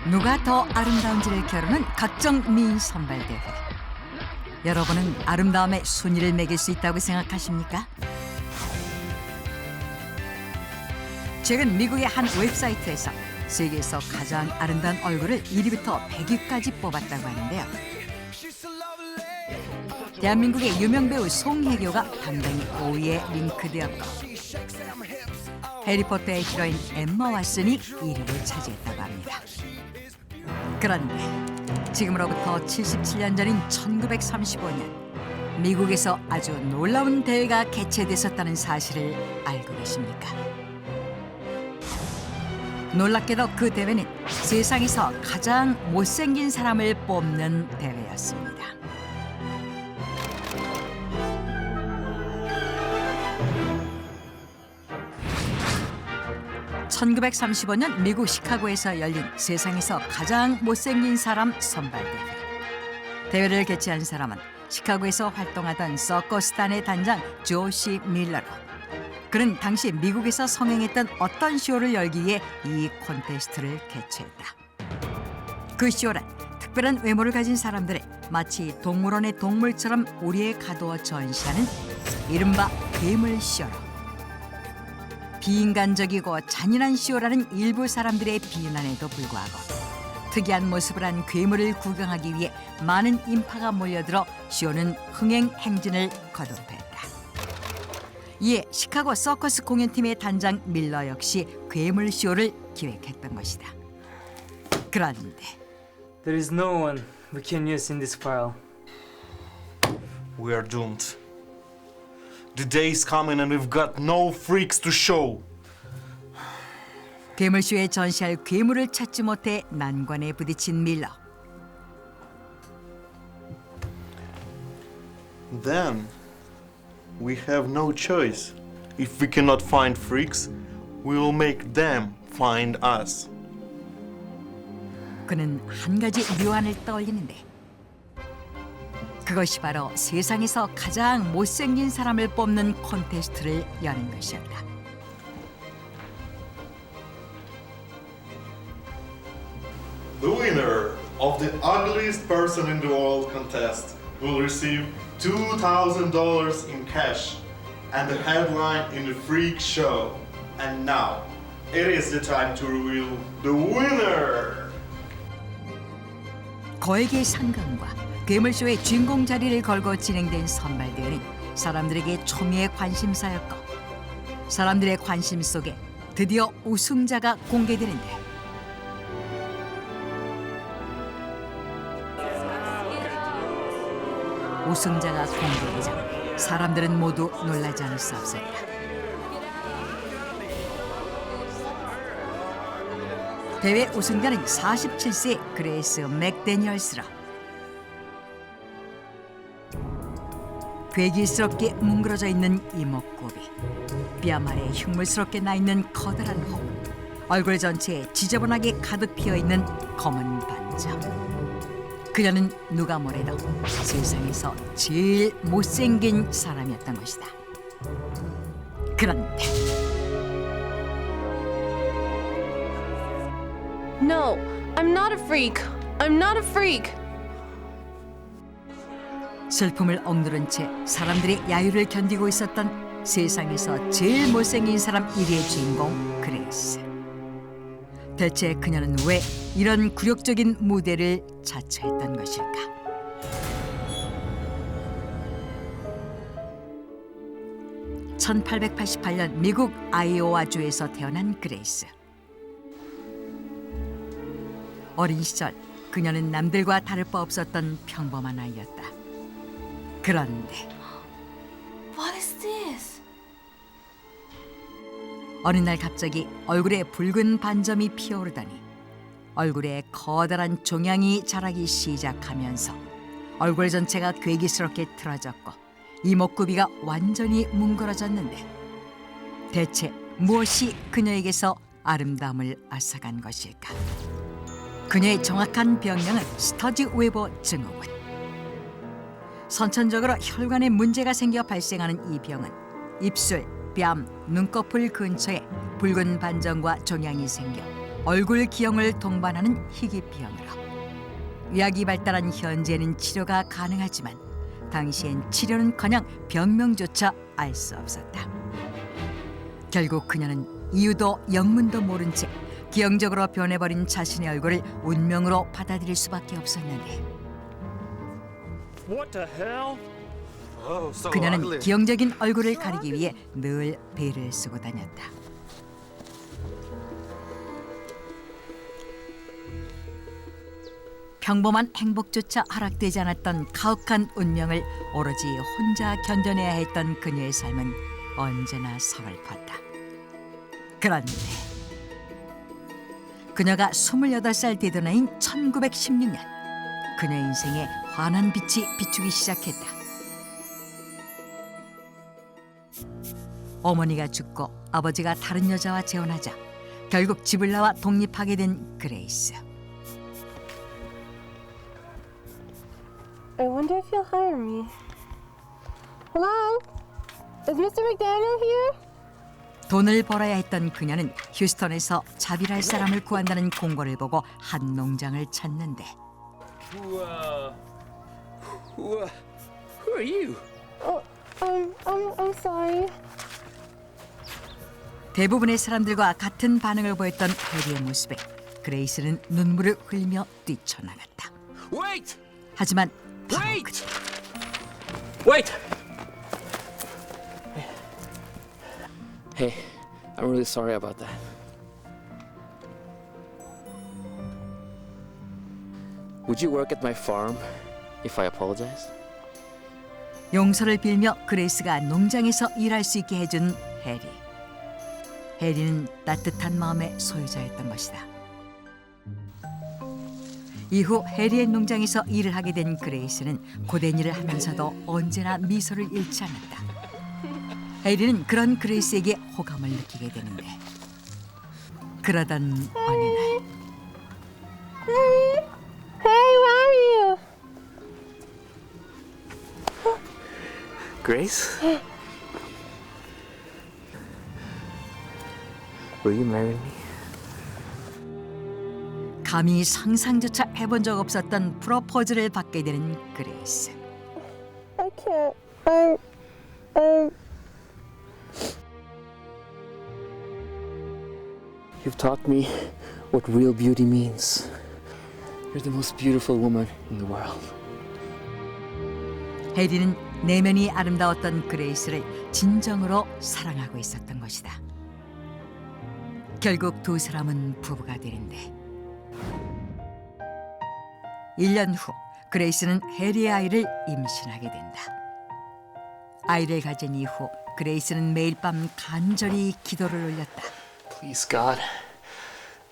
누가 더 아름다운지를 겨루는 각종 미인 선발대회. 여러분은 아름다움의 순위를 매길 수 있다고 생각하십니까? 최근 미국의 한 웹사이트에서 세계에서 가장 아름다운 얼굴을 1위부터 100위까지 뽑았다고 하는데요. 대한민국의 유명 배우 송혜교가 당당히 5위에 링크되었고, 해리포터의 히로인 엠마 왓슨이 1위를 차지했다고 합니다. 그런데 지금으로부터 77년 전인 1935년 미국에서 아주 놀라운 대회가 개최됐었다는 사실을 알고 계십니까? 놀랍게도 그 대회는 세상에서 가장 못생긴 사람을 뽑는 대회였습니다. (1935년) 미국 시카고에서 열린 세상에서 가장 못생긴 사람 선발대회. 대회를 개최한 사람은 시카고에서 활동하던 서커스단의 단장 조시 밀러로. 그는 당시 미국에서 성행했던 어떤 쇼를 열기 위해 이 콘테스트를 개최했다. 그 쇼란 특별한 외모를 가진 사람들을 마치 동물원의 동물처럼 우리에 가두어 전시하는 이른바 괴물쇼로. 비인간적이고 잔인한 쇼라는 일부 사람들의 비난에도 불구하고 특이한 모습을 한 괴물을 구경하기 위해 많은 인파가 몰려들어 쇼는 흥행 행진을 거듭했다. 이에 시카고 서커스 공연팀의 단장 밀러 역시 괴물쇼를 기획했던 것이다. 그런데 There is no one we can use in this file. We are doomed. The day is coming and we've got no freaks to show. 괴물쇼에 전시할 괴물을 찾지 못해 난관에 부딪힌 밀러. Then we have no choice. If we cannot find freaks, we will make them find us. 그는 한 가지 묘안을 떠올리는데 그것이 바로 세상에서 가장 못생긴 사람을 뽑는 콘테스트를 여는 것이었다. The winner of the ugliest person in the world contest will receive $2,000 in cash and the headline in the freak show. And now, it is the time to reveal the winner! 거액의 상금과 괴물쇼의 주인공 자리를 걸고 진행된 선발대회는 사람들에게 초미의 관심사였고, 사람들의 관심 속에 드디어 우승자가 공개되는데 우승자가 공개되자 사람들은 모두 놀라지 않을 수 없었다. 대회 우승자는 47세 그레이스 맥데니얼스로. 괴기스럽게 뭉그러져 있는 이목구비, 뺨 아래 흉물스럽게 나 있는 커다란 호, 얼굴 전체에 지저분하게 가득 피어 있는 검은 반점. 그녀는 누가 뭐래도 세상에서 제일 못생긴 사람이었던 것이다. 그런데 No, I'm not a freak. I'm not a freak. 슬픔을 억누른 채 사람들의 야유를 견디고 있었던 세상에서 제일 못생긴 사람 1위의 주인공 그레이스. 대체 그녀는 왜 이런 굴욕적인 무대를 자처했던 것일까? (1888년) 미국 아이오와주에서 태어난 그레이스. 어린 시절 그녀는 남들과 다를 바 없었던 평범한 아이였다. 그런데 What is this? 어느 날 갑자기 얼굴에 붉은 반점이 피어오르더니 얼굴에 커다란 종양이 자라기 시작하면서 얼굴 전체가 괴기스럽게 틀어졌고 이목구비가 완전히 뭉그러졌는데 대체 무엇이 그녀에게서 아름다움을 앗아간 것일까? 그녀의 정확한 병명은 스터지 웨버 증후군. 선천적으로 혈관에 문제가 생겨 발생하는 이 병은 입술, 뺨, 눈꺼풀 근처에 붉은 반점과 종양이 생겨 얼굴 기형을 동반하는 희귀병으로 의학이 발달한 현재는 치료가 가능하지만 당시엔 치료는커녕 병명조차 알 수 없었다. 결국 그녀는 이유도 영문도 모른 채 기형적으로 변해버린 자신의 얼굴을 운명으로 받아들일 수밖에 없었는데 What the hell? Oh, so 그녀는 ugly. 기형적인 얼굴을 가리기 위해 늘 베일을 쓰고 다녔다. 평범한 행복조차 허락되지 않았던 가혹한 운명을 오로지 혼자 견뎌내야 했던 그녀의 삶은 언제나 서글펐다. 그런데 그녀가 28살 되던 해인 1916년 그녀의 인생에 환한 빛이 비추기 시작했다. 어머니가 죽고 아버지가 다른 여자와 재혼하자 결국 집을 나와 독립하게 된 그레이스. I wonder if you'll hire me. Hello? Is Mr. McDaniel here? 돈을 벌어야 했던 그녀는 휴스턴에서 자비할 사람을 구한다는 공고를 보고 한 농장을 찾는데 Who are you? Oh, I'm sorry. 대부분의 사람들과 같은 반응을 보였던 해리의 모습에 그레이스는 눈물을 흘리며 뛰쳐나갔다. Wait! 하지만 바로 Wait! 그때 Wait! Hey, I'm really sorry about that. Would you work at my farm if I apologize? 용서를 빌며 그레이스가 농장에서 일할 수 있게 해준 해리. 해리는 따뜻한 마음의 소유자였던 것이다. 이후 해리의 농장에서 일을 하게 된 그레이스는 고된 일을 하면서도 언제나 미소를 잃지 않았다. 해리는 그런 그레이스에게 호감을 느끼게 되는데 그러던 어느 날 Hey, where are you? Grace? Will you marry me? 감히 상상조차 해본 적 없었던 프로포즈를 받게 되는 그레이스. I can't. You've taught me what real beauty means. You're the most beautiful woman in the world. 해리는 내면이 아름다웠던 그레이스를 진정으로 사랑하고 있었던 것이다. 결국 두 사람은 부부가 되는데 1년 후 그레이스는 해리의 아이를 임신하게 된다. 아이를 가진 이후 그레이스는 매일 밤 간절히 기도를 올렸다. Please, God,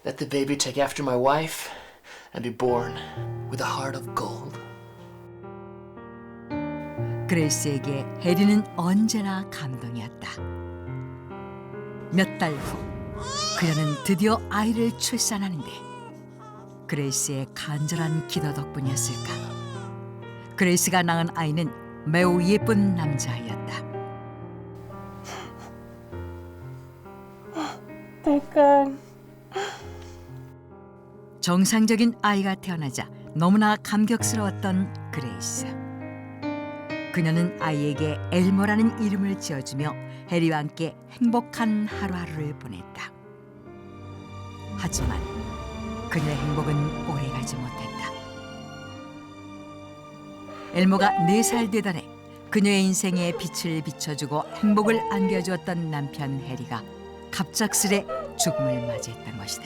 let the baby take after my wife and be born with a heart of gold. 그레이스에게 해리는 언제나 감동이었다. 몇 달 후 그녀는 드디어 아이를 출산하는데 그레이스의 간절한 기도 덕분이었을까. 그레이스가 낳은 아이는 매우 예쁜 남자아이였다. Thank God. 정상적인 아이가 태어나자 너무나 감격스러웠던 그레이스. 그녀는 아이에게 엘모라는 이름을 지어주며 해리와 함께 행복한 하루하루를 보냈다. 하지만 그녀의 행복은 오래가지 못했다. 엘모가 4살 되던 해 그녀의 인생에 빛을 비춰주고 행복을 안겨주었던 남편 해리가 갑작스레 죽음을 맞이했던 것이다.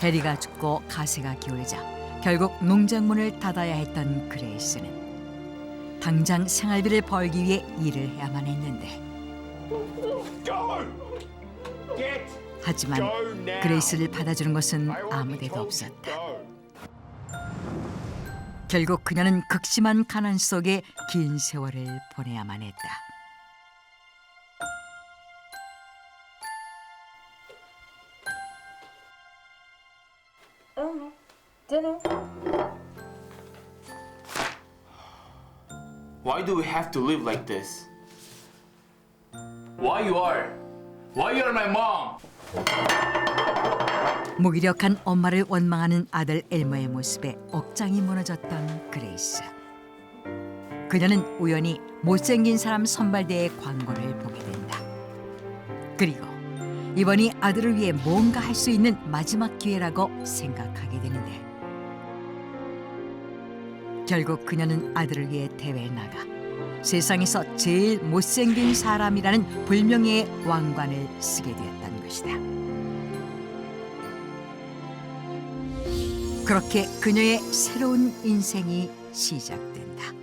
해리가 죽고 가세가 기울자 결국 농장문을 닫아야 했던 그레이스는 당장 생활비를 벌기 위해 일을 해야만 했는데 하지만 그레이스를 받아주는 것은 아무데도 없었다. 결국 그녀는 극심한 가난 속에 긴 세월을 보내야만 했다. Dinner. Why do we have to live like this? Why you are? Why you are my mom? 무기력한 엄마를 원망하는 아들 엘머의 모습에 억장이 무너졌던 그레이스. 그녀는 우연히 못생긴 사람 선발대회 광고를 보게 된다. 그리고 이번이 아들을 위해 뭔가 할 수 있는 마지막 기회라고 생각하게 되는데, 결국 그녀는 아들을 위해 대회에 나가 세상에서 제일 못생긴 사람이라는 불명예의 왕관을 쓰게 되었던 것이다. 그렇게 그녀의 새로운 인생이 시작된다.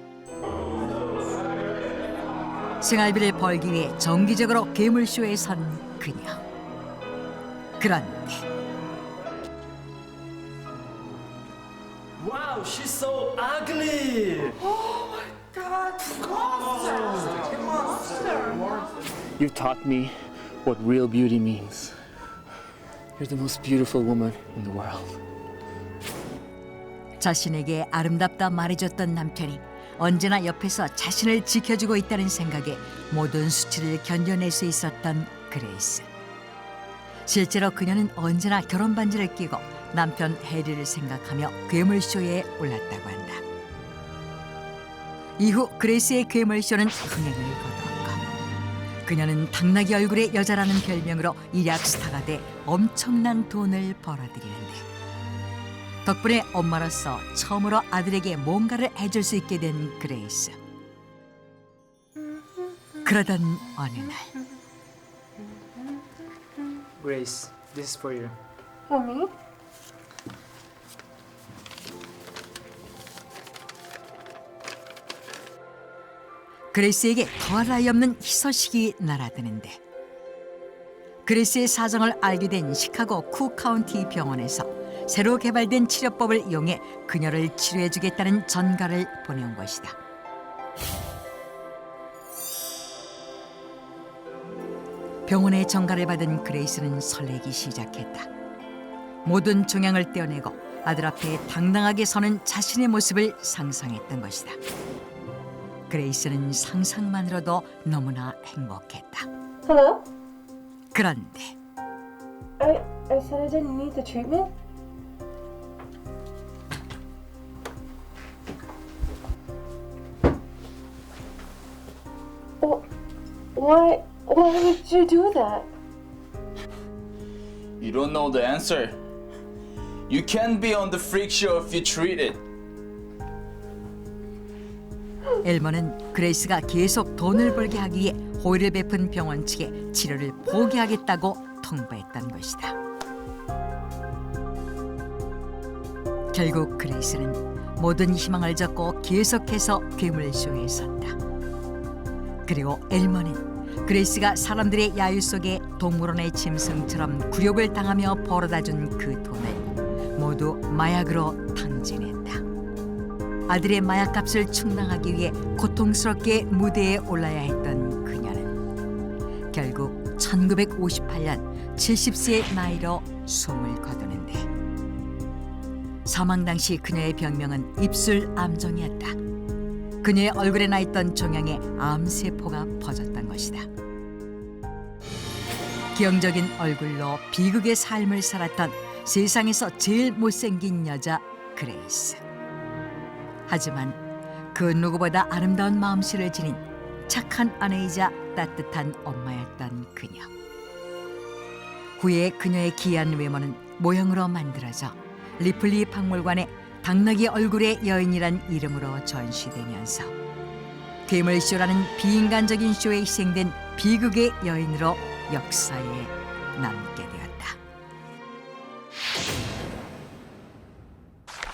생활비를 벌기 위해 정기적으로 괴물쇼에 선 그녀. 그런데 Wow, she's so ugly. You've taught me what real beauty means. You're the most beautiful woman in the world. 자신에게 아름답다 말해줬던 남편이 언제나 옆에서 자신을 지켜주고 있다는 생각에 모든 수치를 견뎌낼 수 있었던 그레이스. 실제로 그녀는 언제나 결혼 반지를 끼고 남편 해리를 생각하며 괴물쇼에 올랐다고 한다. 이후 그레이스의 괴물쇼는 흥행을 거두었고, 그녀는 당나귀 얼굴의 여자라는 별명으로 일약 스타가 돼 엄청난 돈을 벌어들이는데, 덕분에 엄마로서 처음으로 아들에게 뭔가를 해줄 수 있게 된 그레이스. 그러던 어느 날, Grace, this is for you. For me? 그레이스에게 더할 나위 없는 희소식이 날아드는데, 그레이스의 사정을 알게 된 시카고 쿠 카운티 병원에서 새로 개발된 치료법을 이용해 그녀를 치료해주겠다는 전가를 보내온 것이다. 병원의 전가를 받은 그레이스는 설레기 시작했다. 모든 종양을 떼어내고 아들 앞에 당당하게 서는 자신의 모습을 상상했던 것이다. 그레이스는 상상만으로도 너무나 행복했다. Hello? 그런데 I said I didn't need the treatment? Why would you do that? You don't know the answer. You can't be on the freak show if you treat it. 엘머는 그레이스가 계속 돈을 벌게 하기 위해 호의를 베푼 병원 측에 치료를 포기하겠다고 통보했던 것이다. 결국 그레이스는 모든 희망을 접고 계속해서 괴물쇼에 섰다. 그리고 엘머는 그레이스가 사람들의 야유 속에 동물원의 짐승처럼 굴욕을 당하며 벌어다준 그 돈을 모두 마약으로 탕진했다. 아들의 마약값을 충당하기 위해 고통스럽게 무대에 올라야 했던 그녀는 결국 1958년 70세의 나이로 숨을 거두는데, 사망 당시 그녀의 병명은 입술 암종이었다. 그녀의 얼굴에 나 있던 종양에 암세포가 퍼졌던 것이다. 기형적인 얼굴로 비극의 삶을 살았던 세상에서 제일 못생긴 여자 그레이스. 하지만 그 누구보다 아름다운 마음씨를 지닌 착한 아내이자 따뜻한 엄마였던 그녀. 후에 그녀의 귀한 외모는 모형으로 만들어져 리플리 박물관에 당나귀 얼굴의 여인이란 이름으로 전시되면서 괴물쇼라는 비인간적인 쇼에 희생된 비극의 여인으로 역사에 남게 되었다.